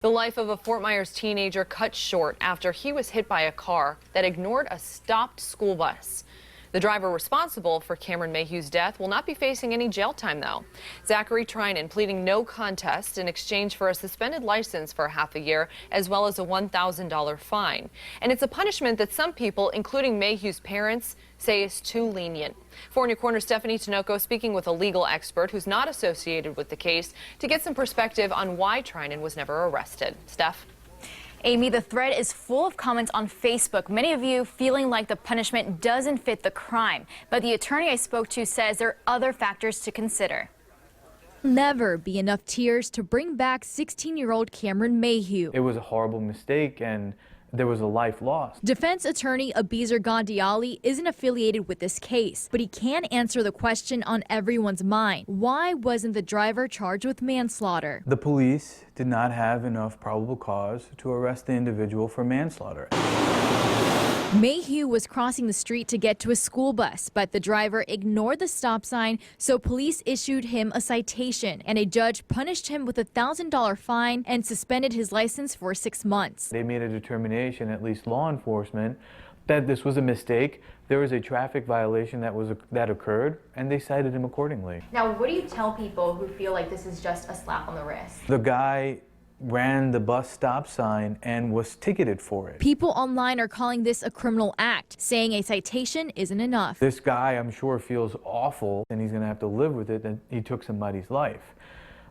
The life of a Fort Myers teenager cut short after he was hit by a car that ignored a stopped school bus. The driver responsible for Cameron Mayhew's death will not be facing any jail time, though. Zachary Trinan pleading no contest in exchange for a suspended license for half a year, as well as a $1,000 fine. And it's a punishment that some people, including Mayhew's parents, say is too lenient. 4 in Your Corner Stephanie Tinoco speaking with a legal expert who's not associated with the case to get some perspective on why Trinan was never arrested. Steph? Amy, the thread is full of comments on Facebook. Many of you feeling like the punishment doesn't fit the crime. But the attorney I spoke to says there are other factors to consider. Never be enough tears to bring back 16-year-old Cameron Mayhew. It was a horrible mistake and there was a life lost. Defense attorney Abizer Gandiali isn't affiliated with this case, but he can answer the question on everyone's mind. Why wasn't the driver charged with manslaughter? The police did not have enough probable cause to arrest the individual for manslaughter. Mayhew was crossing the street to get to a school bus, but the driver ignored the stop sign, so police issued him a citation, and a judge punished him with a $1,000 fine and suspended his license for 6 months. They made a determination, at least law enforcement, that this was a mistake. There was a traffic violation that occurred, and they cited him accordingly. Now, what do you tell people who feel like this is just a slap on the wrist? The guy ran the bus stop sign and was ticketed for it. People online are calling this a criminal act, saying a citation isn't enough. This guy, I'm sure, feels awful, and he's going to have to live with it that he took somebody's life.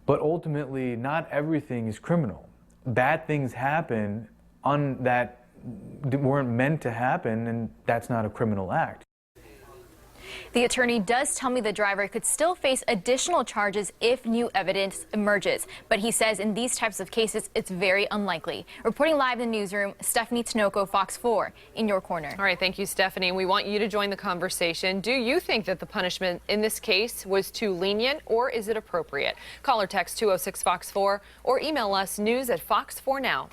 But ultimately, not everything is criminal. Bad things happen that weren't meant to happen, and that's not a criminal act. The attorney does tell me the driver could still face additional charges if new evidence emerges, but he says in these types of cases, it's very unlikely. Reporting live in the newsroom, Stephanie Tinoco, Fox 4, in your corner. All right, thank you, Stephanie. We want you to join the conversation. Do you think that the punishment in this case was too lenient, or is it appropriate? Call or text 206-FOX4 or email us news@fox4now.com.